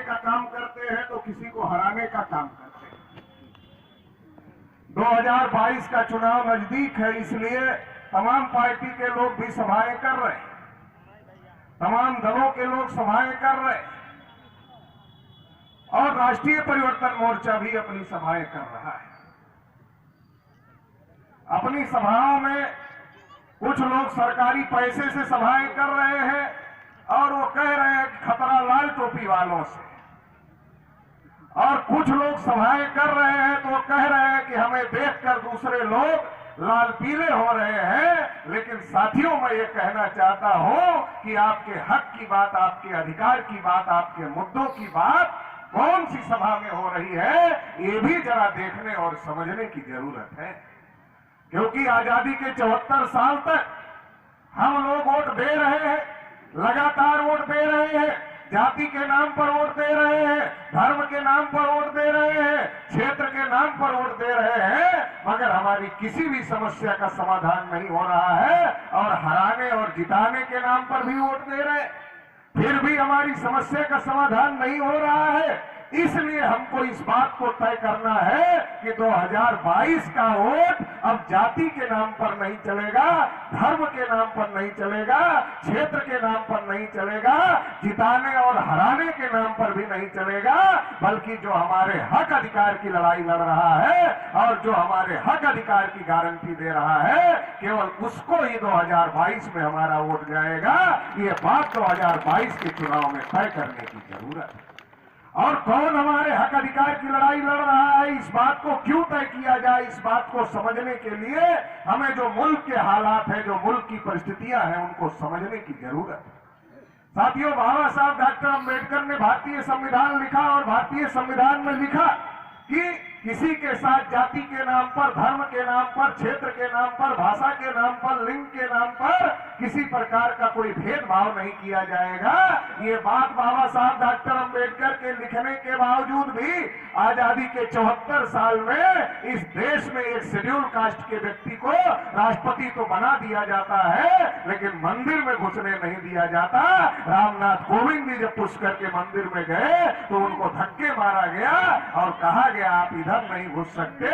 का काम करते हैं तो किसी को हराने का काम करते हैं। 2022 का चुनाव नजदीक है, इसलिए तमाम पार्टी के लोग भी सभाएं कर रहे हैं, तमाम दलों के लोग सभाएं कर रहे हैं और राष्ट्रीय परिवर्तन मोर्चा भी अपनी सभाएं कर रहा है। अपनी सभाओं में कुछ लोग सरकारी पैसे से सभाएं कर रहे हैं और वो कह रहे हैं कि खतरा लाल टोपी वालों से, और कुछ लोग सभाएं कर रहे हैं तो वो कह रहे हैं कि हमें देखकर दूसरे लोग लाल पीले हो रहे हैं। लेकिन साथियों, मैं ये कहना चाहता हूं कि आपके हक की बात, आपके अधिकार की बात, आपके मुद्दों की बात कौन सी सभा में हो रही है, ये भी जरा देखने और समझने की जरूरत है। क्योंकि आजादी के 74 साल तक हम लोग वोट दे रहे हैं, लगातार वोट दे रहे हैं, जाति के नाम पर वोट दे रहे हैं, धर्म के नाम पर वोट दे रहे हैं, क्षेत्र के नाम पर वोट दे रहे हैं, मगर हमारी किसी भी समस्या का समाधान नहीं हो रहा है और हराने और जिताने के नाम पर भी वोट दे रहे हैं, फिर भी हमारी समस्या का समाधान नहीं हो रहा है। इसलिए हमको इस बात को तय करना है कि 2022 का वोट अब जाति के नाम पर नहीं चलेगा, धर्म के नाम पर नहीं चलेगा, क्षेत्र के नाम पर नहीं चलेगा, जिताने और हराने के नाम पर भी नहीं चलेगा, बल्कि जो हमारे हक अधिकार की लड़ाई लड़ रहा है और जो हमारे हक अधिकार की गारंटी दे रहा है, केवल उसको ही 2022 में हमारा वोट जाएगा। ये बात 2022 के चुनाव में तय करने की जरूरत है। और कौन हमारे हक अधिकार की लड़ाई लड़ रहा है, इस बात को क्यों तय किया जाए, इस बात को समझने के लिए हमें जो मुल्क के हालात है, जो मुल्क की परिस्थितियां हैं, उनको समझने की जरूरत है। साथियों, बाबा साहब डॉक्टर अंबेडकर ने भारतीय संविधान लिखा और भारतीय संविधान में लिखा कि किसी के साथ जाति के नाम पर, धर्म के नाम पर, क्षेत्र के नाम पर, भाषा के नाम पर, लिंग के नाम पर किसी प्रकार का कोई भेदभाव नहीं किया जाएगा। ये बात बाबा साहब डॉक्टर अंबेडकर के लिखने के बावजूद भी आजादी के 74 साल में इस देश में एक शेड्यूल कास्ट के व्यक्ति को राष्ट्रपति तो बना दिया जाता है, लेकिन मंदिर में घुसने नहीं दिया जाता। रामनाथ कोविंद जी जब पुष्कर के मंदिर में गए तो उनको धक्के मारा गया और कहा गया आप इधर नहीं घुस सकते।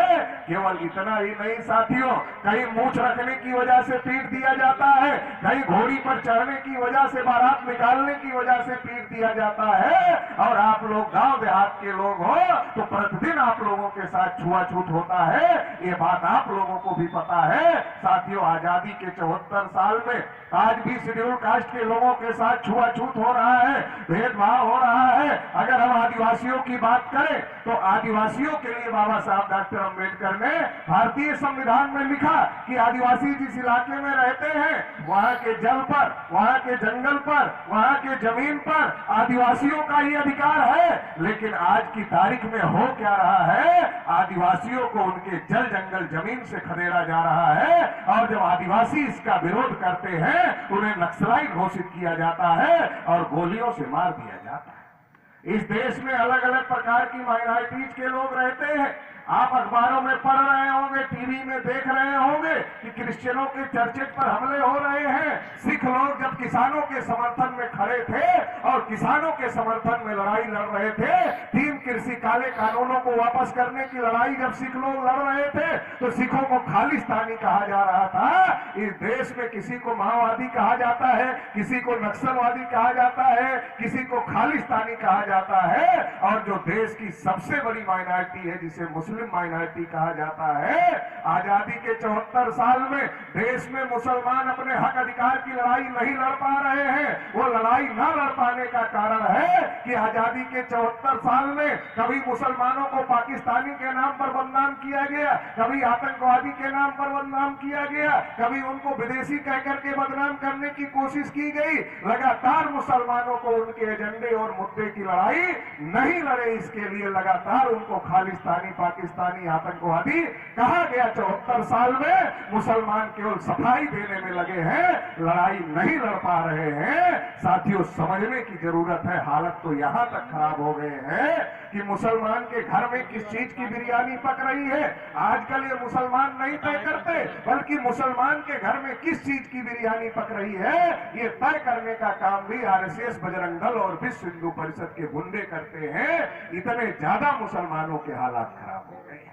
केवल इतना ही नहीं साथियों, कहीं मूछ रखने की वजह से पीट दिया जाता है, कहीं घोड़ी पर चढ़ने की वजह से, बारात निकालने की वजह से पीट दिया जाता है। और आप लोग गांव देहात के लोग हो तो प्रतिदिन आप लोगों के साथ छुआछूत होता है, ये बात आप लोगों को भी पता है। साथियों, आजादी के 74 साल में आज भी शेड्यूल कास्ट के लोगों के साथ छुआछूत हो रहा है, भेदभाव हो रहा है। अगर हम आदिवासियों की बात करें तो आदिवासियों के लिए बाबा साहब डॉक्टर अंबेडकर ने भारतीय संविधान में लिखा कि आदिवासी जिस इलाके में रहते हैं वहां के जल पर, वहां के जंगल पर, वहां के जमीन पर आदिवासियों का ही अधिकार है। लेकिन आज की तारीख में हो क्या रहा है, आदिवासियों को उनके जल जंगल जमीन से खदेड़ा जा रहा है और जब आदिवासी इसका विरोध करते हैं उन्हें नक्सलाइट घोषित किया जाता है और गोलियों से मार दिया जाता है। इस देश में अलग अलग प्रकार की माइनॉरिटीज के लोग रहते हैं। आप अखबारों में पढ़ रहे होंगे, टीवी में देख रहे होंगे कि क्रिश्चियनों के चर्चेज पर हमले हो रहे हैं। सिख लोग जब किसानों के समर्थन में खड़े थे और किसानों के समर्थन में लड़ाई लड़ रहे थे, 3 कृषि काले कानूनों को वापस करने की लड़ाई जब सिख लोग लड़ रहे थे तो सिखों को खालिस्तानी कहा जा रहा था। इस देश में किसी को माओवादी कहा जाता है, किसी को नक्सलवादी कहा जाता है, किसी को खालिस्तानी कहा जाता है। और जो देश की सबसे बड़ी माइनॉरिटी है जिसे मुस्लिम माइनॉरिटी कहा जाता है, आजादी के 74 साल में देश में मुसलमान अपने हक अधिकार की लड़ाई नहीं लड़ पा रहे हैं। वो लड़ाई न लड़ पाने का कारण है कि आजादी के 74 साल में कभी मुसलमानों को पाकिस्तानी के नाम पर बदनाम किया गया, कभी आतंकवादी के नाम पर बदनाम किया गया, कभी उनको विदेशी कहकर के बदनाम करने की कोशिश की गई। लगातार मुसलमानों को उनके एजेंडे और मुद्दे की लड़ाई नहीं लड़े, इसके लिए लगातार उनको खालिस्तानी, पाकिस्तानी, आतंकवादी कहा गया। 74 साल में मुसलमान केवल सफाई देने में लगे हैं, लड़ाई नहीं लड़ पा रहे हैं। साथियों, समझने की जरूरत है। हालत तो यहां तक खराब हो गए हैं कि मुसलमान के घर में किस चीज की बिरयानी पक रही है। आजकल ये मुसलमान नहीं तय करते, बल्कि मुसलमान के घर में किस चीज की बिरयानी पक रही है ये तय करने का काम भी आरएसएस, बजरंग दल और विश्व हिंदू परिषद के गुंडे करते हैं। इतने ज्यादा मुसलमानों के हालात खराब हो गए हैं।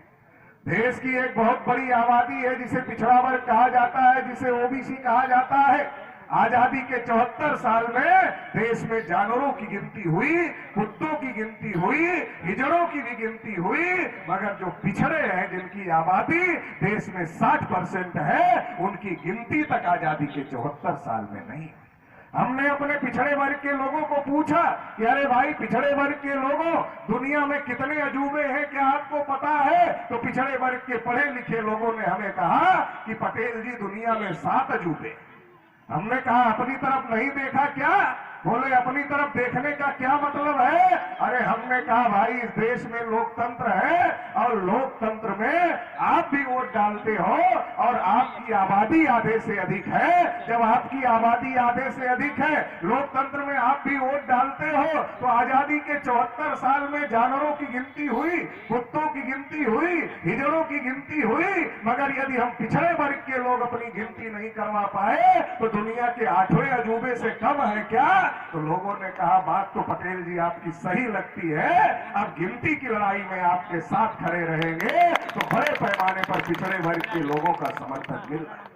देश की एक बहुत बड़ी आबादी है जिसे पिछड़ा वर्ग कहा जाता है, जिसे ओबीसी कहा जाता है। आजादी के 74 साल में देश में जानवरों की गिनती हुई, कुत्तों की गिनती हुई, हिजड़ों की भी गिनती हुई, मगर जो पिछड़े हैं जिनकी आबादी देश में 60% है, उनकी गिनती तक आजादी के 74 साल में नहीं। हमने अपने पिछड़े वर्ग के लोगों को पूछा कि अरे भाई पिछड़े वर्ग के लोगों, दुनिया में कितने अजूबे हैं, क्या आपको पता है? तो पिछड़े वर्ग के पढ़े लिखे लोगों ने हमें कहा कि पटेल जी दुनिया में 7 अजूबे। हमने कहा अपनी तरफ नहीं देखा क्या? बोले अपनी तरफ देखने का क्या मतलब है? अरे हमने कहा भाई इस देश में लोकतंत्र है और लोकतंत्र में आप भी वोट डालते हो और आपकी आबादी आधे से अधिक है। जब आपकी आबादी आधे से अधिक है, लोकतंत्र में आप भी वोट डालते हो, तो आजादी के 74 साल में जानवरों की गिनती हुई, कुत्तों की गिनती हुई, हिजड़ों की गिनती हुई, मगर यदि हम पिछड़े वर्ग के लोग अपनी गिनती नहीं करवा पाए तो दुनिया के 8वें अजूबे से कम है क्या? तो लोगों ने कहा बात तो पटेल जी आपकी सही लगती है, अब गिनती की लड़ाई में आपके साथ खड़े रहेंगे तो बड़े पैमाने पर पिछड़े वर्ग के लोगों का समर्थन मिल रहा है।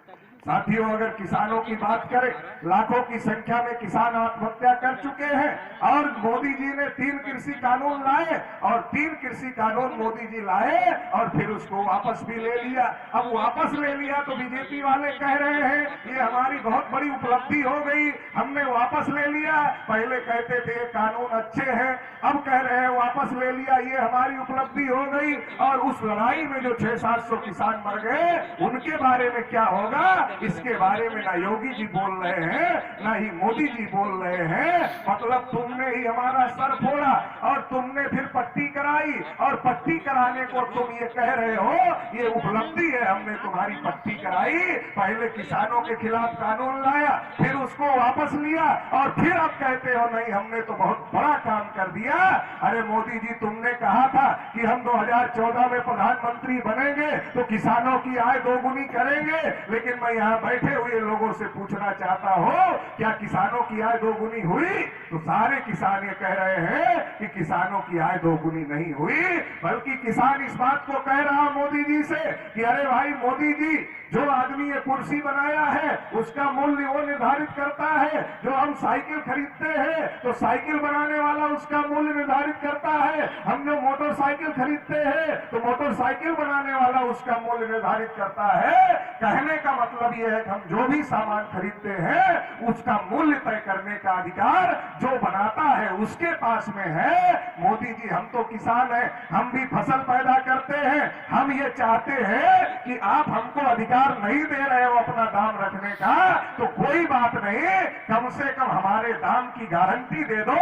साथियों, अगर किसानों की बात करें, लाखों की संख्या में किसान आत्महत्या कर चुके हैं और मोदी जी ने 3 कृषि कानून लाए और 3 कृषि कानून मोदी जी लाए और फिर उसको वापस भी ले लिया। अब वापस ले लिया तो बीजेपी वाले कह रहे हैं ये हमारी बहुत बड़ी उपलब्धि हो गई, हमने वापस ले लिया। पहले कहते थे ये कानून अच्छे हैं, अब कह रहे हैं वापस ले लिया, ये हमारी उपलब्धि हो गई। और उस लड़ाई में जो 600-700 किसान मर गए उनके बारे में क्या होगा, इसके बारे में ना योगी जी बोल रहे हैं, ना ही मोदी जी बोल रहे हैं। मतलब तुमने ही हमारा सर फोड़ा और तुमने फिर पट्टी कराई और पट्टी कराने को तुम ये कह रहे हो ये उपलब्धि है, हमने तुम्हारी पट्टी कराई। पहले किसानों के खिलाफ कानून लाया, फिर उसको वापस लिया और फिर अब कहते हो नहीं हमने तो बहुत बड़ा काम कर दिया। अरे मोदी जी, तुमने कहा था कि हम 2014 में प्रधानमंत्री बनेंगे तो किसानों की आय दोगुनी करेंगे, लेकिन मैं यहाँ बैठे हुए लोगों से पूछना चाहता हूँ क्या किसानों की आय दोगुनी हुई? तो सारे किसान ये कह रहे हैं कि किसानों की आय दोगुनी नहीं हुई, बल्कि किसान इस बात को कह रहा मोदी जी से कि अरे भाई मोदी जी, जो आदमी ये कुर्सी बनाया है उसका मूल्य वो निर्धारित करता है। जो हम साइकिल खरीदते हैं तो साइकिल बनाने वाला उसका मूल्य निर्धारित करता है। हम जो मोटरसाइकिल खरीदते हैं तो मोटरसाइकिल बनाने वाला उसका मूल्य निर्धारित करता है। कहने का मतलब ये है कि हम जो भी सामान खरीदते हैं उसका मूल्य तय करने का अधिकार जो बनाता है उसके पास में है। मोदी जी, हम तो किसान हैं, हम भी फसल पैदा करते हैं, हम ये चाहते हैं कि आप हमको अधिकार नहीं दे रहे हो अपना दाम रखने का, तो कोई बात नहीं, कम से कम हमारे दाम की गारंटी दे दो,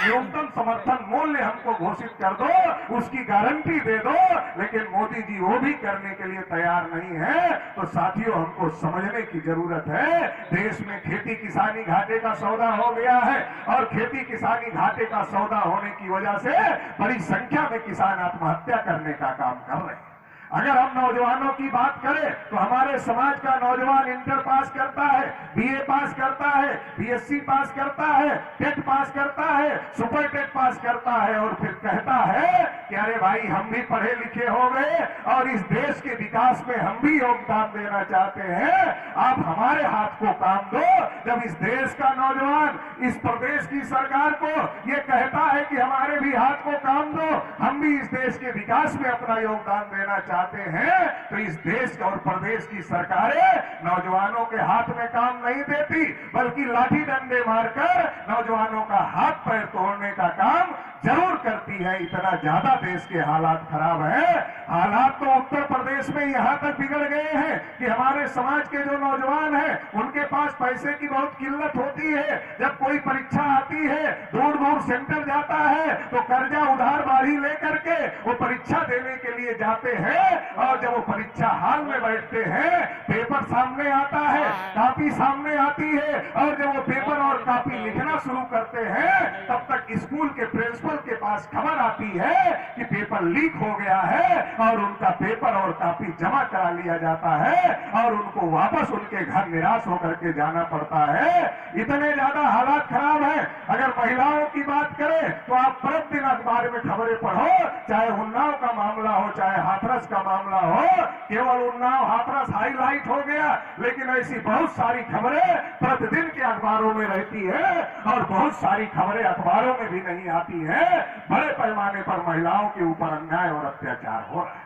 न्यूनतम समर्थन मूल्य हमको घोषित कर दो, उसकी गारंटी दे दो। लेकिन मोदी जी वो भी करने के लिए तैयार नहीं है। तो साथियों, हमको समझने की जरूरत है, देश में खेती किसानी घाटे का सौदा हो गया है और खेती किसानी घाटे का सौदा होने की वजह से बड़ी संख्या में किसान आत्महत्या करने का काम कर रहे हैं। अगर हम नौजवानों की बात करें तो हमारे समाज का नौजवान इंटर पास करता है, बीए पास करता है, बीएससी पास करता है, टेट पास करता है, सुपर टेट पास करता है और फिर कहता है कि अरे भाई हम भी पढ़े लिखे हो गए और इस देश के विकास में हम भी योगदान देना चाहते हैं, आप हमारे हाथ को काम दो। जब इस देश का नौजवान इस प्रदेश की सरकार को ये कहता है कि हमारे भी हाथ को काम दो, हम भी इस देश के विकास में अपना योगदान देना चाहते हैं, तो इस देश और प्रदेश की सरकारें नौजवानों के हाथ में काम नहीं देती, बल्कि लाठी डंडे मारकर नौजवानों का हाथ पैर तोड़ने का काम जरूर करती है। इतना ज्यादा देश के हालात खराब है। हालात तो उत्तर प्रदेश में यहां तक बिगड़ गए हैं कि हमारे समाज के जो नौजवान हैं उनके पास पैसे की बहुत किल्लत होती है। जब कोई परीक्षा आती है, दूर दूर सेंटर जाता है, तो कर्जा उधार बाढ़ी लेकर के वो परीक्षा देने के लिए जाते हैं और जब वो परीक्षा हॉल में बैठते हैं, पेपर सामने आता है, कॉपी सामने आती है और जब वो पेपर और कॉपी लिखना शुरू करते हैं, तब तक स्कूल के प्रिंसिपल के पास खबर आती है कि पेपर लीक हो गया है और उनका पेपर और कॉपी जमा करा लिया जाता है और उनको वापस उनके घर निराश होकर के जाना पड़ता है। इतने ज्यादा हालात खराब है। अगर महिलाओं की बात करें तो आप प्रतिदिन अखबार में खबरें पढ़ो, चाहे उन्नाव का मामला हो चाहे हाथरस का मामला हो, केवल उन्नाव हाथरस हाईलाइट हो गया, लेकिन ऐसी बहुत सारी खबरें प्रतिदिन के अखबारों में रहती है और बहुत सारी खबरें अखबारों में भी नहीं आती है। बड़े पैमाने पर महिलाओं के ऊपर अन्याय और अत्याचार हो रहा है,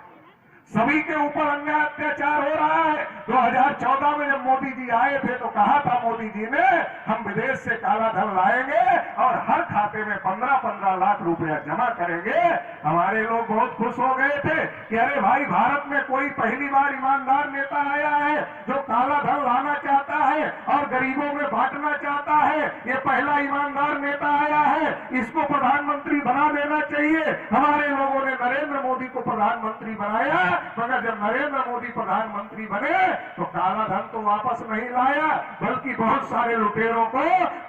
सभी के ऊपर अन्याय अत्याचार हो रहा है। 2014 में जब मोदी जी आए थे तो कहा था मोदी जी ने, हम विदेश से काला धन लाएंगे और हर खाते में 15-15 लाख रुपया जमा करेंगे। हमारे लोग बहुत खुश हो गए थे कि अरे भाई, भारत में कोई पहली बार ईमानदार नेता आया है जो काला धन लाना चाहता है और गरीबों में बांटना चाहता है। ये पहला ईमानदार नेता आया है, इसको प्रधानमंत्री बना देना चाहिए। हमारे लोगों ने नरेंद्र मोदी को प्रधानमंत्री बनाया, मगर जब नरेंद्र मोदी प्रधानमंत्री बने तो काला धन तो वापस नहीं लाया, बल्कि बहुत सारे लुटेरों को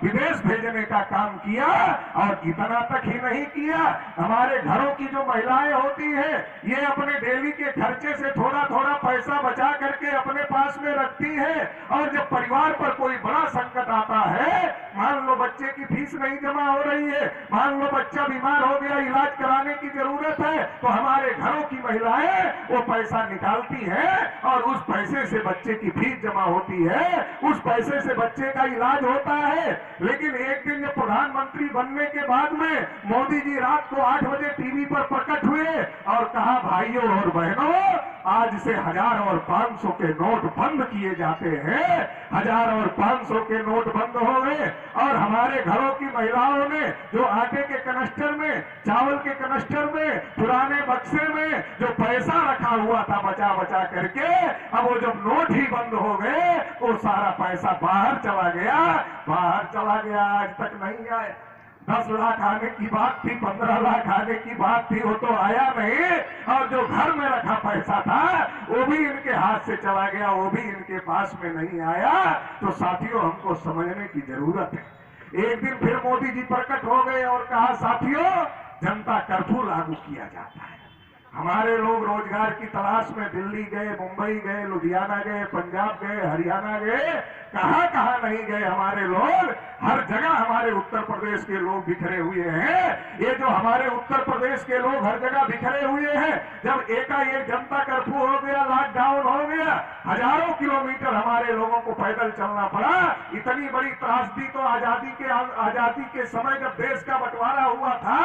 विदेश भेजने का काम किया। और इतना तक ही नहीं किया, हमारे घरों की जो महिलाएं होती हैं, ये अपने डेली के खर्चे से थोड़ा थोड़ा पैसा बचा करके अपने पास में रखती है और जब परिवार पर कोई बड़ा संकट आता है, मान लो बच्चे की फीस नहीं जमा हो रही है, मान लो बच्चा बीमार हो गया, इलाज कराने की जरूरत है, तो हमारे घरों की महिलाएं वो पैसा निकालती है और उस पैसे से बच्चे की फीस जमा होती है, उस पैसे से बच्चे का इलाज होता है। लेकिन एक दिन जब प्रधानमंत्री बनने के बाद में मोदी जी रात को 8 बजे टीवी पर प्रकट हुए और कहा, भाइयों और बहनों, आज से 1000 और 500 के नोट बंद किए जाते हैं। 1000 और 500 के नोट बंद हो गए और हमारे घरों की महिलाओं ने जो आटे के कनस्टर में, चावल के कनस्टर में, पुराने बक्से में जो पैसा रखा हुआ था बचा बचा करके, अब वो जब नोट ही बंद हो गए वो सारा पैसा बाहर चला गया, आज तक नहीं आए। 10 लाख आने की बात थी, 15 लाख आने की बात थी, वो तो आया नहीं। और जो घर में रखा पैसा था वो भी इनके हाथ से चला गया, वो भी इनके पास में नहीं आया। तो साथियों, हमको समझने की जरूरत है। एक दिन फिर मोदी जी प्रकट हो गए और कहा, साथियों, जनता कर्फ्यू लागू किया जाता है। हमारे लोग रोजगार की तलाश में दिल्ली गए, मुंबई गए, लुधियाना गए, पंजाब गए, हरियाणा गए, कहां नहीं गए हमारे लोग। हर जगह हमारे उत्तर प्रदेश के लोग बिखरे हुए हैं। ये जो हमारे उत्तर प्रदेश के लोग हर जगह बिखरे हुए हैं, जब एकाएक जनता कर्फ्यू हो गया, लॉकडाउन हो गया, हजारों किलोमीटर हमारे लोगों को पैदल चलना पड़ा। इतनी बड़ी त्रासदी तो आजादी के समय जब देश का बंटवारा हुआ था,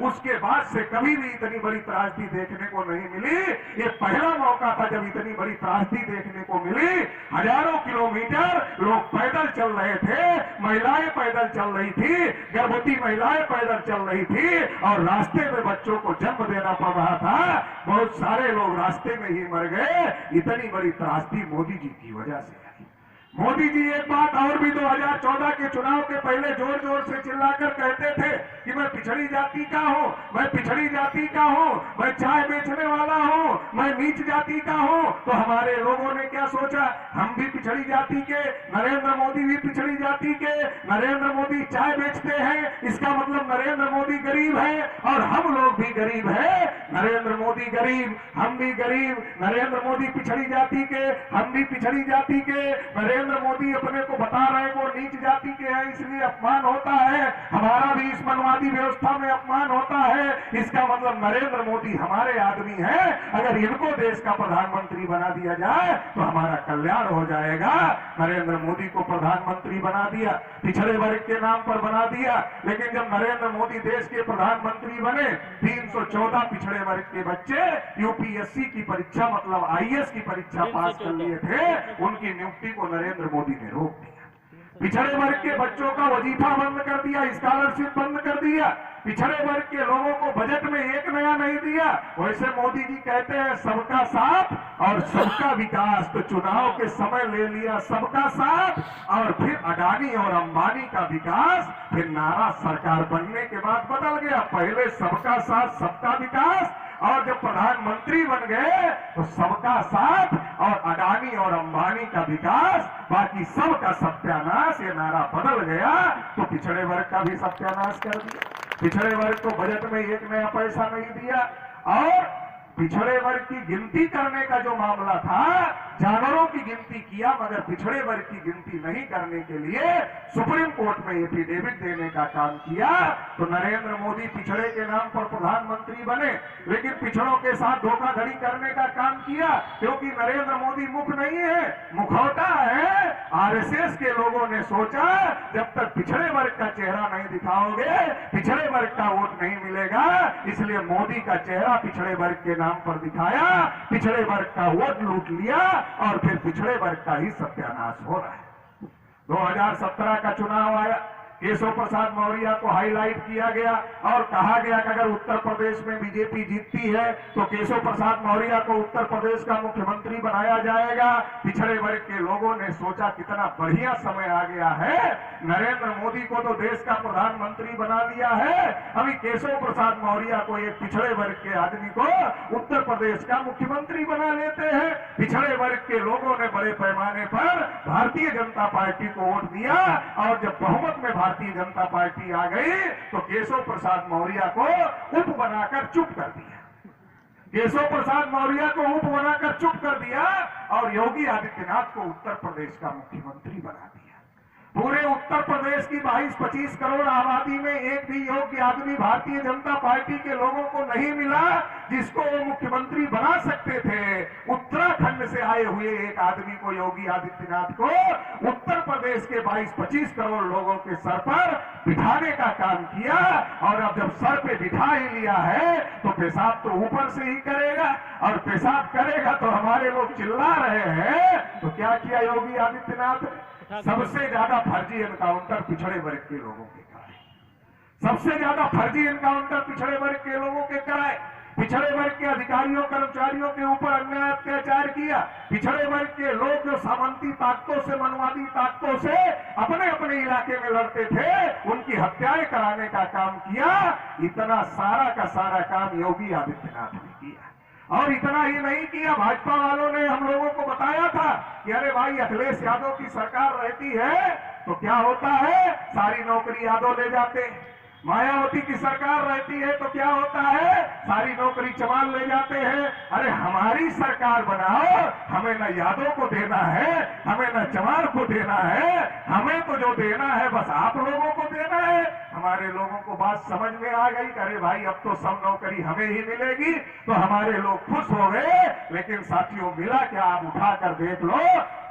उसके बाद से कभी भी इतनी बड़ी त्रासदी देखने को नहीं मिली। ये पहला मौका था जब इतनी बड़ी त्रासदी देखने को मिली। हजारों किलोमीटर लोग पैदल चल रहे थे, महिलाएं पैदल चल रही थी, गर्भवती महिलाएं पैदल चल रही थी और रास्ते में बच्चों को जन्म देना पड़ रहा था। बहुत सारे लोग रास्ते में ही मर गए। इतनी बड़ी त्रासदी मोदी जी की वजह से आई। मोदी जी एक बात और भी 2014 के चुनाव के पहले जोर जोर से चिल्लाकर कहते थे कि मैं पिछड़ी जाति का हूं, मैं पिछड़ी जाति का हूं, मैं चाय बेचने वाला हूं, मैं नीच जाति का हूं। तो हमारे लोगों ने क्या सोचा, हम भी पिछड़ी जाति के, नरेंद्र मोदी भी पिछड़ी जाति के, नरेंद्र मोदी चाय बेचते हैं, इसका मतलब नरेंद्र मोदी गरीब है और हम लोग भी गरीब है। नरेंद्र मोदी गरीब, हम भी गरीब, नरेंद्र मोदी पिछड़ी जाति के, हम भी पिछड़ी जाति के, नरेंद्र मोदी अपने को बता रहे हैं वो नीच जाति के हैं, इसलिए अपमान होता है, हमारा भी इस मनवादी व्यवस्था में अपमान होता है। इसका मतलब नरेंद्र मोदी हमारे आदमी हैं, अगर इनको देश का प्रधानमंत्री बना दिया जाए तो हमारा कल्याण हो जाएगा। नरेंद्र मोदी को प्रधानमंत्री बना दिया, पिछड़े वर्ग के नाम पर बना दिया, लेकिन जब नरेंद्र मोदी देश के प्रधानमंत्री बने, 314 पिछड़े वर्ग के बच्चे यूपीएससी की परीक्षा मतलब आईएएस की परीक्षा पास कर लिए थे, उनकी नियुक्ति को नरेंद्र मोदी ने रोक दिया। पिछड़े वर्ग के बच्चों का वजीफा बंद कर दिया, स्कॉलरशिप बंद कर दिया, पिछड़े वर्ग के लोगों को बजट में एक नया नहीं दिया। वैसे मोदी जी कहते हैं सबका साथ और सबका विकास, तो चुनाव के समय ले लिया सबका साथ और फिर अडानी और अंबानी का विकास। फिर नारा सरकार बनने के बाद बदल गया, पहले सबका साथ सबका विकास और जब प्रधानमंत्री बन गए तो सबका साथ और अडानी और अंबानी का विकास, बाकी सबका सत्यानाश। ये नारा बदल गया तो पिछड़े वर्ग का भी सत्यानाश कर दिया। पिछड़े वर्ग को बजट में एक नया पैसा नहीं दिया। और पिछड़े वर्ग की गिनती करने का जो मामला था, जानवरों की गिनती किया मगर पिछड़े वर्ग की गिनती नहीं करने के लिए सुप्रीम कोर्ट में एफिडेविट देने का काम किया। तो नरेंद्र मोदी पिछड़े के नाम पर प्रधानमंत्री बने, लेकिन पिछड़ों के साथ धोखाधड़ी करने का काम किया, क्योंकि नरेंद्र मोदी मुख नहीं है, मुखौटा है। आरएसएस के लोगों ने सोचा जब तक पिछड़े वर्ग का चेहरा नहीं दिखाओगे पिछड़े वर्ग का वोट नहीं मिलेगा, इसलिए मोदी का चेहरा पिछड़े वर्ग के नाम पर दिखाया, पिछड़े वर्ग का वोट लूट लिया और फिर पिछड़े वर्ग का ही सत्यानाश हो रहा है। 2017 का चुनाव आया, केशव प्रसाद मौर्य को हाईलाइट किया गया और कहा गया कि अगर उत्तर प्रदेश में बीजेपी जीतती है तो केशव प्रसाद मौर्य को उत्तर प्रदेश का मुख्यमंत्री बनाया जाएगा। पिछड़े वर्ग के लोगों ने सोचा कितना बढ़िया समय आ गया है, नरेंद्र मोदी को तो देश का प्रधानमंत्री बना दिया है, अभी केशव प्रसाद मौर्य को एक पिछड़े वर्ग के आदमी को उत्तर प्रदेश का मुख्यमंत्री बना लेते हैं। पिछड़े वर्ग के लोगों ने बड़े पैमाने पर भारतीय जनता पार्टी को वोट दिया और जब बहुमत में भारतीय जनता पार्टी आ गई तो केशव प्रसाद मौर्य को उप बनाकर चुप कर दिया। केशव प्रसाद मौर्य को उप बनाकर चुप कर दिया और योगी आदित्यनाथ को उत्तर प्रदेश का मुख्यमंत्री बना दिया। पूरे उत्तर प्रदेश की 22-25 करोड़ आबादी में एक भी योग्य आदमी भारतीय जनता पार्टी के लोगों को नहीं मिला जिसको वो मुख्यमंत्री बना सकते थे। उत्तराखंड से आए हुए एक आदमी को, योगी आदित्यनाथ को, उत्तर प्रदेश के 22-25 करोड़ लोगों के सर पर बिठाने का काम किया। और अब जब सर पे बिठा ही लिया है तो पेशाब तो ऊपर से ही करेगा, और पेशाब करेगा तो हमारे लोग चिल्ला रहे हैं। तो क्या किया योगी आदित्यनाथ ने? सबसे ज्यादा फर्जी एनकाउंटर पिछड़े वर्ग के लोगों के कराए, सबसे ज्यादा फर्जी एनकाउंटर पिछड़े वर्ग के लोगों के कराए। पिछड़े वर्ग के अधिकारियों कर्मचारियों के ऊपर अन्याय अत्याचार किया। पिछड़े वर्ग के लोग जो सामंती ताकतों से, मनवादी ताकतों से अपने अपने इलाके में लड़ते थे, उनकी हत्याएं कराने का काम किया। इतना सारा का सारा काम योगी आदित्यनाथ ने किया। और इतना ही नहीं किया, भाजपा वालों ने हम लोगों को बताया था कि अरे भाई अखिलेश यादव की सरकार रहती है तो क्या होता है, सारी नौकरी यादव ले जाते। मायावती की सरकार रहती है तो क्या होता है, सारी नौकरी चमार ले जाते हैं। अरे हमारी सरकार बनाओ, हमें न यादव को देना है, हमें न चमार को देना है, हमें तो जो देना है बस आप लोगों को देना है। हमारे लोगों को बात समझ में आ गई, अरे भाई अब तो सब नौकरी हमें ही मिलेगी, तो हमारे लोग खुश हो गए। लेकिन साथियों मिला क्या, आप उठाकर देख लो,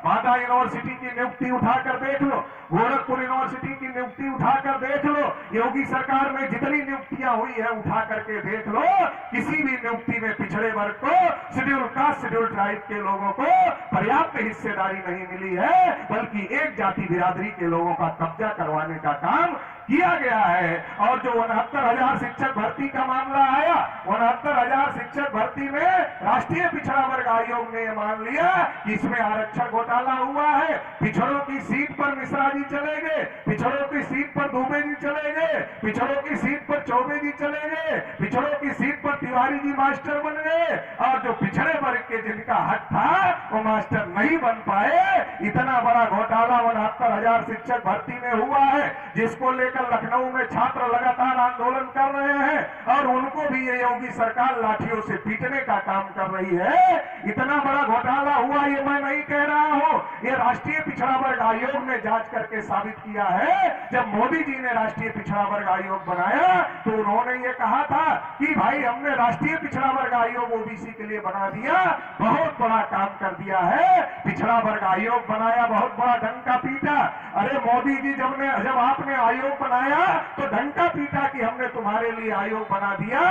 बांदा यूनिवर्सिटी की नियुक्ति उठाकर देख लो, गोरखपुर यूनिवर्सिटी की नियुक्ति उठाकर देख लो, योगी सरकार में जितनी नियुक्तियां हुई है उठा करके देख लो, किसी भी नियुक्ति में पिछड़े वर्ग को, शेड्यूल कास्ट, शेड्यूल ट्राइब के लोगों को पर्याप्त हिस्सेदारी नहीं मिली है, बल्कि एक जाति बिरादरी के लोगों का कब्जा करवाने का काम किया गया है। और जो 69,000 शिक्षक भर्ती का मामला आया, 69,000 शिक्षक भर्ती में राष्ट्रीय पिछड़ा वर्ग आयोग ने मान लिया कि इसमें आरक्षण घोटाला हुआ है। पिछड़ों की सीट पर मिश्रा जी चले गए, पिछड़ों की सीट पर दुबे जी चले गए, पिछड़ों की सीट पर चौबे जी चले गए, पिछड़ों की सीट पर तिवारी जी मास्टर बन गए, और जो पिछड़े वर्ग के जिनका हक था वो मास्टर नहीं बन पाए। इतना बड़ा घोटाला 69,000 शिक्षक भर्ती में हुआ है, जिसको लेकर लखनऊ में छात्र लगातार आंदोलन कर रहे हैं और उनको भी ये योगी सरकार लाठियों से पीटने का काम कर रही है। इतना बड़ा घोटाला हुआ ये मैं नहीं कह रहा हूं, ये राष्ट्रीय पिछड़ा वर्ग आयोग ने जांच करके साबित किया है। जब मोदी जी ने राष्ट्रीय पिछड़ा वर्ग आयोग बनाया तो उन्होंने ये कहा था कि भाई हमने राष्ट्रीय पिछड़ा वर्ग आयोग ओबीसी के लिए बना दिया, बहुत बड़ा काम कर दिया है। पिछड़ा वर्ग आयोग बनाया, बहुत बड़ा डंका पीटा। अरे मोदी जी जब आपने आयोग बनाया तो डंका पीटा कि हमने तुम्हारे लिए आयोग बना दिया।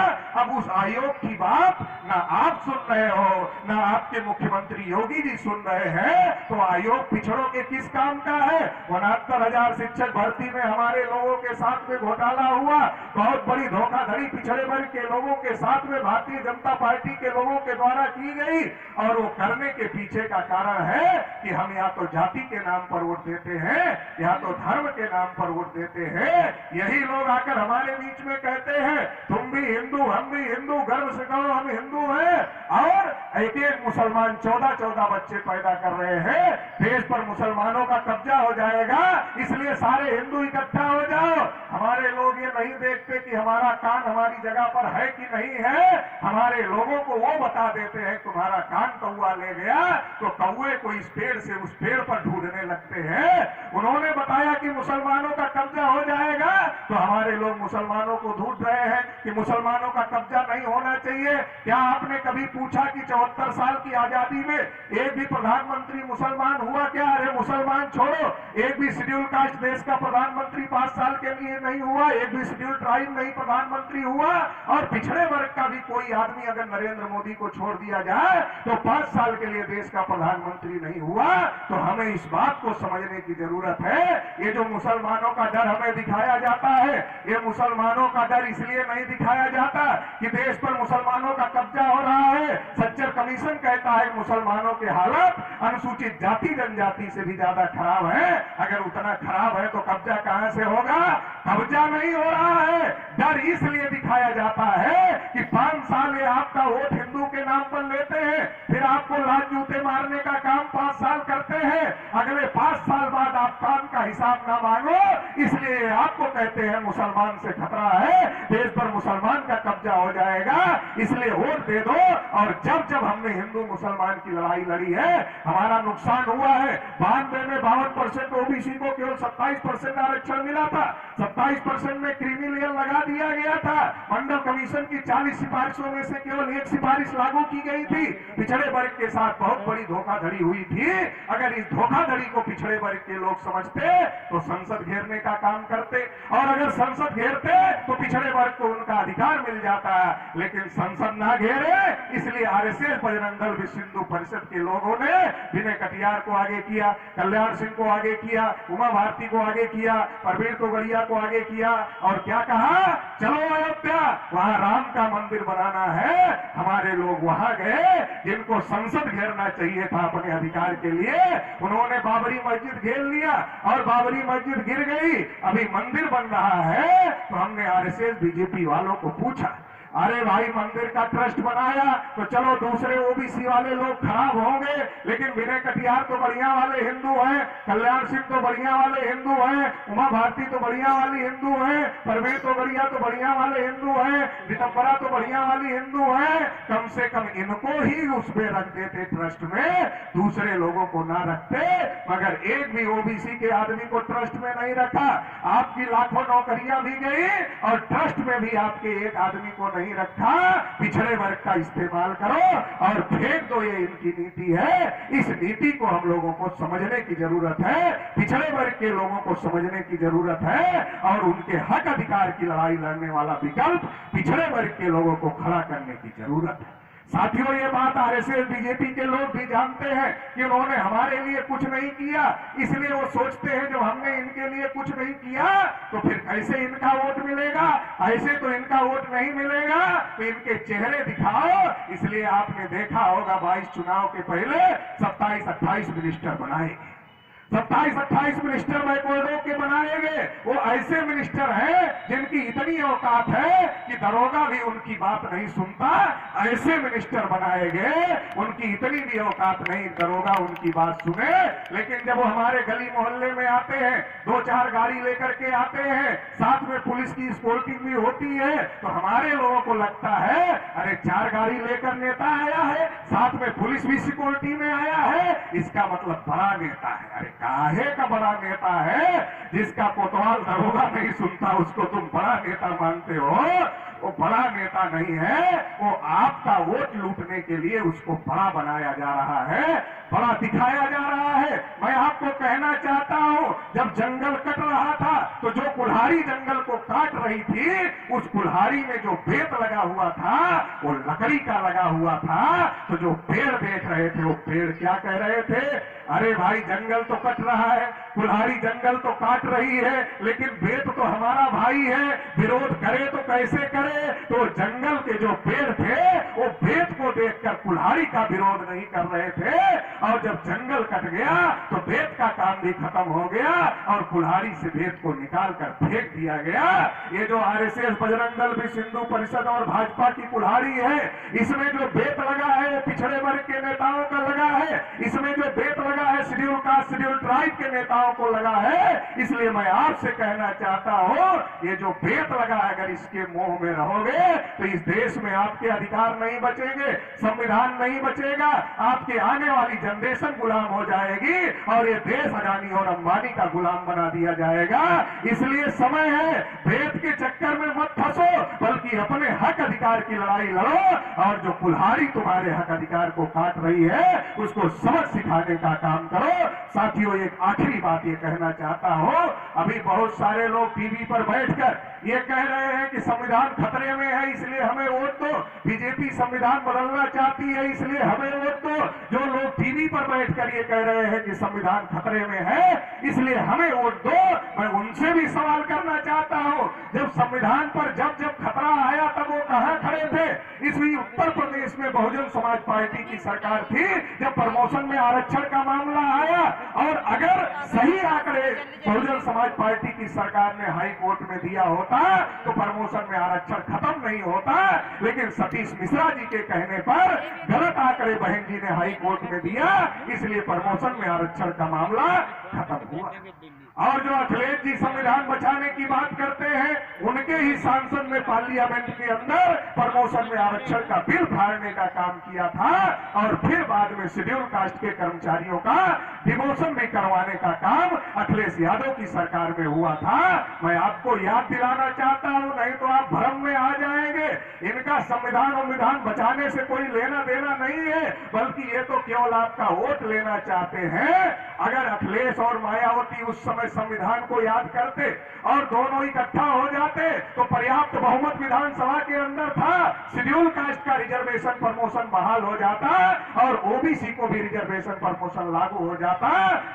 अब उस आयोग की बात ना आप सुन रहे हो, ना आपके मुख्यमंत्री योगी जी सुन रहे हैं, तो आयोग पिछड़ों के किस काम का है? 69,000 शिक्षक भर्ती में हमारे लोगों के साथ में घोटाला हुआ, बहुत बड़ी धोखाधड़ी पिछड़े वर्ग के लोगों के साथ में भारतीय जनता पार्टी के लोगों के द्वारा की गई। और वो करने के पीछे का कारण है कि हम या तो जाति के नाम पर वोट देते हैं या तो धर्म के नाम पर वोट देते हैं। यही लोग आकर हमारे बीच में कहते हैं तुम भी हिंदू हम भी हिंदू, गर्व से कहो हम हिंदू हैं, और एक एक मुसलमान 14-14 बच्चे पैदा कर रहे हैं। देश पर मुसलमानों का कब्जा हो जाएगा, इसलिए सारे हिंदू इकट्ठा हो जाओ। हमारे लोग ये नहीं देखते कि हमारा कान हमारी जगह पर है कि नहीं है, हमारे लोगों को वो बता देते हैं तुम्हारा कान कौआ ले गया, तो कौए को इस पेड़ से उस पेड़ पर ढूंढने लगते हैं। उन्होंने बताया कि मुसलमानों का कब्जा हो जाएगा, तो हमारे लोग मुसलमानों को ढूंढ रहे हैं कि मुसलमानों का कब्जा नहीं होना चाहिए। क्या आपने कभी पूछा कि 74 साल की आजादी में एक भी प्रधानमंत्री मुसलमान हुआ क्या? अरे मुसलमान छोड़ो, एक भी शेड्यूल कास्ट देश का प्रधानमंत्री 5 साल के लिए नहीं हुआ, एक भी शेड्यूल ट्राइब नहीं प्रधानमंत्री हुआ, और पिछड़े वर्ग का भी कोई आदमी अगर नरेंद्र मोदी को छोड़ दिया जाए तो 5 साल के लिए देश का प्रधानमंत्री नहीं हुआ। तो हमें इस बात को समझने की जरूरत है। ये जो मुसलमानों का डर हमें दिखाया जाता है, ये मुसलमानों का डर इसलिए नहीं दिखाया जाता कि देश पर मुसलमानों का कब्जा हो रहा है। सच्चर कमीशन कहता है मुसलमानों की हालत अनुसूचित जाति जनजाति से भी ज्यादा खराब है। अगर उतना खराब है तो कब्जा कहां से होगा? कब्जा नहीं हो रहा है। डर इसलिए दिखाया जाता है कि 5 साल ये आपका वोट हिंदू के नाम पर लेते हैं, फिर आपको लात जूते मारने का काम 5 साल करते हैं, अगले 5 साल बाद आप काम का हिसाब ना मांगो, इसलिए आपको कहते हैं मुसलमान से खतरा है, देश पर मुसलमान का कब्जा हो जाएगा, इसलिए वोट दे दो। और जब जब हमने हिंदू मुसलमान की लड़ाई लड़ी है, हमारा नुकसान हुआ है। 92 में 52% ओबीसी को केवल 27% आरक्षण मिला था, 27% में क्रीमी लेयर लगा दिया गया था। मंडल कमीशन की 40 सिफारिशों में से केवल 1 सिफारिश लागू की गई थी। पिछड़े वर्ग के साथ बहुत बड़ी धोखाधड़ी हुई थी। अगर इस धोखाधड़ी को पिछड़े वर्ग के लोग समझते तो संसद घेरने का काम करते, और अगर संसद घेरते तो पिछड़े वर्ग को उनका अधिकार मिल जाता। लेकिन संसद ना घेरे, इसलिए आरएसएस, बजरंग दल, विश्व हिंदू परिषद के लोगों ने विनय कटियार को आगे किया, कल्याण सिंह को आगे किया, उमा भारती को आगे किया, परवीर तोगड़िया को आगे किया, और क्या कहा? चलो अयोध्या, वहां राम का मंदिर बनाना है। हमारे लोग वहां गए जिनको संसद घेरना चाहिए था अपने अधिकार के लिए, उन्होंने बाबरी मस्जिद घेर लिया और बाबरी मस्जिद गिर गई। अभी मंदिर बन रहा है, तो हमने आरएसएस बीजेपी वालों को पूछा, अरे भाई मंदिर का ट्रस्ट बनाया तो चलो दूसरे ओबीसी वाले लोग खराब होंगे, लेकिन विनय कटियार तो बढ़िया वाले हिंदू हैं, कल्याण सिंह तो बढ़िया वाले हिंदू हैं, उमा भारती तो बढ़िया वाली हिंदू हैं, परवीर तोगड़िया तो बढ़िया वाले हिंदू हैं, रितंबरा तो बढ़िया वाली हिंदू हैं, कम से कम इनको ही उस पे रख देते ट्रस्ट में, दूसरे लोगों को ना रखते। मगर एक भी ओबीसी के आदमी को ट्रस्ट में नहीं रखा। आपकी लाखों नौकरियां भी गई और ट्रस्ट में भी आपके एक आदमी को नहीं रखा। पिछड़े वर्ग का इस्तेमाल करो और फेंक दो, ये इनकी नीति है। इस नीति को हम लोगों को समझने की जरूरत है, पिछड़े वर्ग के लोगों को समझने की जरूरत है, और उनके हक अधिकार की लड़ाई लड़ने वाला विकल्प पिछड़े वर्ग के लोगों को खड़ा करने की जरूरत है। साथियों, ये बात आरएसएस बीजेपी के लोग भी जानते हैं कि उन्होंने हमारे लिए कुछ नहीं किया, इसलिए वो सोचते हैं जब हमने इनके लिए कुछ नहीं किया तो फिर कैसे इनका वोट मिलेगा, ऐसे तो इनका वोट नहीं मिलेगा, तो इनके चेहरे दिखाओ। इसलिए आपने देखा होगा 22 चुनाव के पहले 27-28 मिनिस्टर बनाएंगे, 27-28 मिनिस्टर बैकवर्डों के बनाएंगे। वो ऐसे मिनिस्टर हैं जिनकी इतनी औकात है कि दरोगा भी उनकी बात नहीं सुनता, ऐसे मिनिस्टर बनाएंगे। उनकी इतनी भी औकात नहीं दरोगा उनकी बात सुने। लेकिन जब वो हमारे गली मोहल्ले में आते हैं, 2-4 गाड़ी लेकर के आते हैं, साथ में पुलिस की स्कॉर्टिंग भी होती है, तो हमारे लोगों को लगता है अरे 4 गाड़ी लेकर नेता आया है, साथ में पुलिस भी सिक्योरिटी में आया है, इसका मतलब बड़ा नेता है। अरे काहे का बड़ा नेता है? जिसका कोतवाल दरोगा नहीं सुनता उसको तुम बड़ा नेता मानते हो? वो बड़ा नेता नहीं है, वो आपका वोट लूटने के लिए उसको बड़ा बनाया जा रहा है, बड़ा दिखाया जा रहा है। मैं आपको कहना चाहता हूं, जब जंगल कट रहा था तो जो कुल्हाड़ी जंगल को काट रही थी, उस कुल्हाड़ी में जो बेत लगा हुआ था वो लकड़ी का लगा हुआ था। तो जो पेड़ देख रहे थे वो पेड़ क्या कह रहे थे? अरे भाई जंगल तो कट रहा है, कुल्हाड़ी जंगल तो काट रही है, लेकिन बेत तो हमारा भाई है, विरोध करे तो कैसे करे? तो जंगल के जो पेड़ थे वो बेत को देखकर कुल्हाड़ी का विरोध नहीं कर रहे थे, और जब जंगल कट गया तो बेत का काम भी खत्म हो गया और कुल्हाड़ी से बेत को निकाल कर फेंक दिया गया। ये जो आरएसएस, बजरंग दल, विश्व हिंदू परिषद और भाजपा की कुल्हाड़ी है, इसमें जो बेत लगा है वो पिछड़े वर्ग के नेताओं का लगा है, इसमें जो बेत लगा है शेड्यूल कास्ट, शेड्यूल ट्राइब के नेताओं को लगा है। इसलिए मैं आपसे कहना चाहता हूं, ये जो बेत लगा है, अगर इसके मोह में रहोगे तो इस देश में आपके अधिकार नहीं बचेंगे, संविधान नहीं बचेगा, आपके आने वाली जनरेशन गुलाम हो जाएगी और ये देश अडानी और अंबानी का गुलाम बना दिया जाएगा। इसलिए समय है, भेद के चक्कर में मत फंसो, बल्कि अपने हक अधिकार की लड़ाई लड़ो और जो कुल्हाड़ी तुम्हारे हक अधिकार को काट रही है उसको सबक सिखाने का काम करो। साथियों, एक आखिरी बात ये कहना चाहता हूं, अभी बहुत सारे लोग टीवी पर बैठकर ये कह रहे हैं कि संविधान खतरे में है इसलिए हमें वोट दो, बीजेपी संविधान बदलना चाहती है इसलिए हमें वोट दो। जो लोग टीवी पर बैठकर ये कह रहे हैं कि संविधान खतरे में है इसलिए हमें वोट दो, मैं उनसे भी सवाल करना चाहता हूं, जब संविधान पर जब खतरा आया तब वो कहां खड़े थे? इसी उत्तर प्रदेश में बहुजन समाज पार्टी की सरकार थी जब प्रमोशन में आरक्षण का मामला आया, और अगर सही आंकड़े बहुजन समाज पार्टी की सरकार ने हाई कोर्ट में दिया होता तो प्रमोशन में आरक्षण खत्म नहीं होता। लेकिन सतीश मिश्रा जी के कहने पर गलत आंकड़े बहन जी ने हाई कोर्ट में दिया, इसलिए प्रमोशन में आरक्षण का मामला खत्म हुआ। और जो अखिलेश जी संविधान बचाने की बात करते हैं, उनके ही सांसद ने पार्लियामेंट के अंदर प्रमोशन में आरक्षण का बिल फाड़ने का काम किया था और फिर बाद में शेड्यूल कास्ट के कर्मचारियों का डिमोशन भी करवाने का काम अखिलेश यादव की सरकार में हुआ था। मैं आपको याद दिलाना चाहता हूं, नहीं तो आप भ्रम में आ जाएंगे। इनका संविधान बचाने से कोई लेना देना नहीं है, बल्कि ये तो केवल आपका वोट लेना चाहते हैं। अगर अखिलेश और मायावती उस समय संविधान को याद करते और दोनों इकट्ठा हो जाते तो पर्याप्त बहुमत विधानसभा के अंदर था, शेड्यूल कास्ट का रिजर्वेशन प्रमोशन बहाल हो जाता और ओबीसी को भी रिजर्वेशन प्रमोशन लागू हो जाता।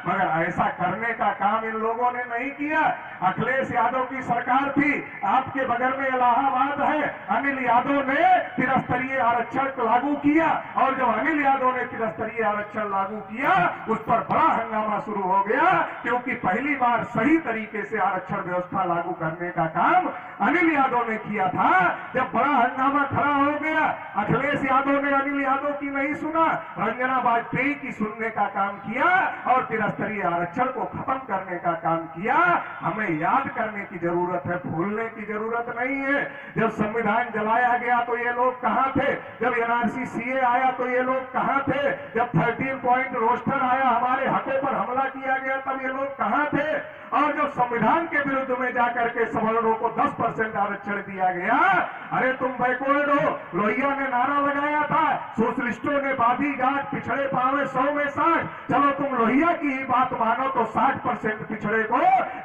मगर ऐसा करने का काम इन लोगों ने नहीं किया। अखिलेश यादव की सरकार थी, आपके बगल में इलाहाबाद है, अनिल यादव ने त्रिस्तरीय आरक्षण लागू किया और जब अनिल यादव ने त्रिस्तरीय आरक्षण लागू किया उस पर बड़ा हंगामा शुरू हो गया, क्योंकि पहली बार सही तरीके से आरक्षण व्यवस्था लागू करने का काम अनिल यादव ने किया था। जब बड़ा हंगामा खड़ा हो गया, अखिलेश यादव ने अनिल यादव की नहीं सुना, रंजना वाजपेयी की सुनने का काम किया और त्रिस्तरीय आरक्षण को खत्म करने का काम किया। हमें याद करने की जरूरत है, भूलने की जरूरत नहीं है। जब संविधान जलाया गया तो ये लोग कहां थे? जब एनआरसी सीए आया तो ये लोग कहां थे? जब 13 पॉइंट रोस्टर आया, हमारे हकों पर हमला किया गया, तब ये लोग कहां थे? और जो संविधान के विरुद्ध में जाकर के सवर्णों को 10% आरक्षण दिया गया, अरे तुम बैकवर्ड हो, लोहिया ने नारा लगाया था, सोशलिस्टों ने बाधी गांठ, पिछड़े पावे 100 में 60, चलो तुम लोहिया की ही बात मानो तो 60% पिछड़े को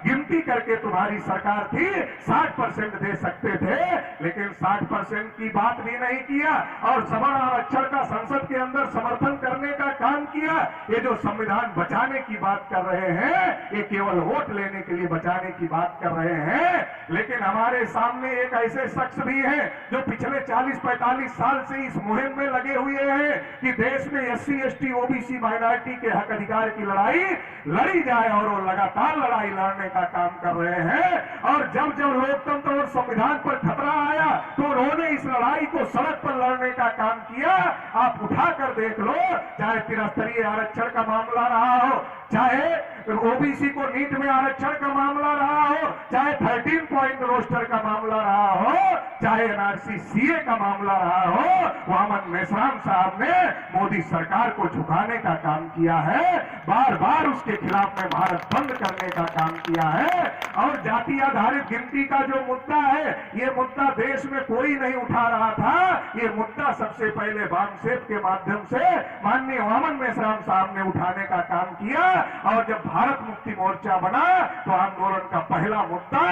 गिनती करके तुम्हारी सरकार थी 60% दे सकते थे, लेकिन 60% की बात भी नहीं किया और सवर्ण आरक्षण का संसद के अंदर समर्थन करने का काम किया। ये जो संविधान बचाने की बात कर रहे हैं, ये केवल वोट लेने के लिए बचाने की बात कर रहे हैं। लेकिन हमारे सामने एक ऐसे शख्स भी हैं जो पिछले 40-45 साल से इस मुहिम में लगे हुए हैं कि देश में एससी, एसटी, ओबीसी, माइनॉरिटी के हक अधिकार की लड़ाई लड़ी जाए, और वो लगातार लड़ाई लड़ने का काम कर रहे हैं। और जब जब लोकतंत्र और संविधान पर खतरा आया तो उन्होंने इस लड़ाई को सड़क पर लड़ने का काम किया। आप उठाकर देख लो, चाहे त्रिस्तरीय आरक्षण का मामला रहा हो, चाहे ओबीसी को नीट में आरक्षण का मामला रहा हो, चाहे 13 पॉइंट रोस्टर का मामला रहा हो, चाहे एनआरसी सीए का मामला रहा हो, वामन मेश्राम साहब ने मोदी सरकार को झुकाने का काम किया है, बार बार उसके खिलाफ में भारत बंद करने का काम किया है। और जाति आधारित गिनती का जो मुद्दा है, ये मुद्दा देश में कोई नहीं उठा रहा था, ये मुद्दा सबसे पहले वामसेप के माध्यम से माननीय वामन मेश्राम साहब ने उठाने का काम किया। और जब भारत मुक्ति मोर्चा बना तो आंदोलन का पहला मुद्दा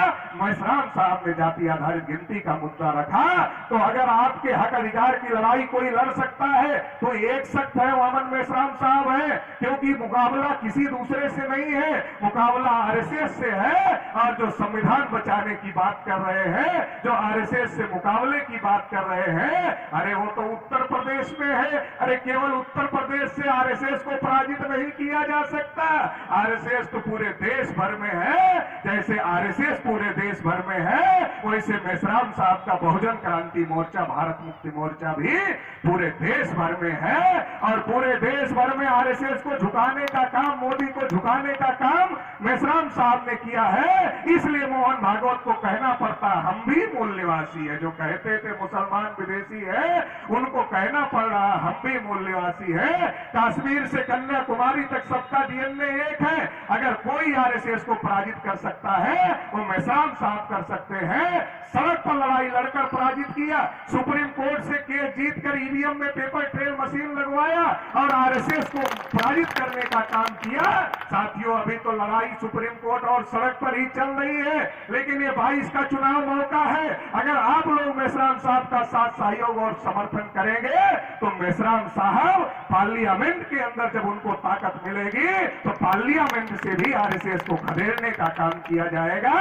मेश्राम साहब ने जाति आधारित गिनती का मुद्दा रखा। तो अगर आपके हक अधिकार की लड़ाई कोई लड़ सकता है तो एक शख्स है, वामन मेश्राम साहब है, क्योंकि मुकाबला किसी दूसरे से नहीं है, मुकाबला आरएसएस से है। और जो संविधान बचाने की बात कर रहे हैं, जो आरएसएस से मुकाबले की बात कर रहे हैं, अरे वो तो उत्तर प्रदेश में है। अरे केवल उत्तर प्रदेश से आरएसएस को पराजित नहीं किया जा सकता, आरएसएस तो पूरे देश भर में है। जैसे आरएसएस पूरे देश भर में है, वैसे मेश्राम साहब का बहुजन क्रांति मोर्चा, भारत मुक्ति मोर्चा भी पूरे देश भर में है। और पूरे देश भर में आरएसएस को झुकाने का काम, मोदी को झुकाने का काम मेश्राम साहब ने किया है। इसलिए मोहन भागवत को कहना पड़ता, हम भी मूल निवासी है। जो कहते थे मुसलमान विदेशी है, उनको कहना पड़ रहा हम भी मूल निवासी है। कश्मीर से कन्याकुमारी तक सबका डीएनए एक है। अगर कोई आरएसएस को पराजित कर सकता है, वो मेश्राम साहब कर सकते हैं। सड़क पर लड़ाई लड़कर पराजित किया, सुप्रीम कोर्ट से केस जीतकर ईवीएम में पेपर ट्रेल मशीन लगवाया और आरएसएस को पराजित करने का काम किया। साथियों, अभी तो लड़ाई सुप्रीम कोर्ट और सड़क पर ही चल रही है, लेकिन ये 22 का चुनाव मौका है। अगर आप लोग मेश्राम साहब का साथ, सहयोग और समर्थन करेंगे तो मेश्राम साहब पार्लियामेंट के अंदर जब उनको ताकत मिलेगी तो पार्लियामेंट से भी आरएसएस को खदेड़ने का काम किया जाएगा।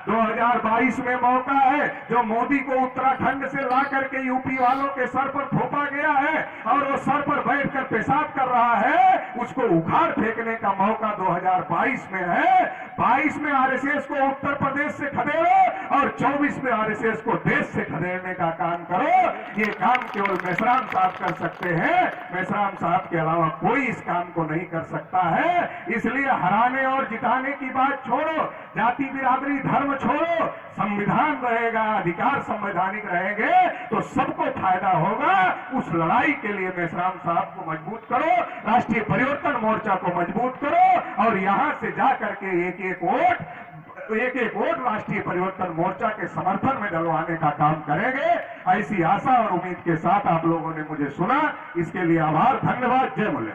2022 में मौका है। जो मोदी को उत्तराखंड से ला करके यूपी वालों के सर पर थोपा गया है और वो सर पर बैठकर पेशाब कर रहा है, उसको उखाड़ फेंकने का मौका 2022 में है। 22 में आरएसएस को उत्तर प्रदेश से खदेड़ो और 24 में आरएसएस को देश से खदेड़ने का काम करो। ये काम केवल मेश्राम साहब कर सकते हैं। मेश्राम साहब के अलावा कोई इस काम को नहीं कर सकता है। इसलिए हराने और जिताने की बात छोड़ो, जाति बिरादरी धर्म छोड़ो, संविधान रहेगा, अधिकार संवैधानिक रहेंगे तो सबको फायदा होगा। उस लड़ाई के लिए मेश्राम साहब को मजबूत करो, राष्ट्रीय परिवर्तन मोर्चा को मजबूत करो और यहां से जाकर के एक एक वोट राष्ट्रीय परिवर्तन मोर्चा के समर्थन में डलवाने का काम करेंगे। ऐसी आशा और उम्मीद के साथ आप लोगों ने मुझे सुना, इसके लिए आभार, धन्यवाद। जय मुल्ले।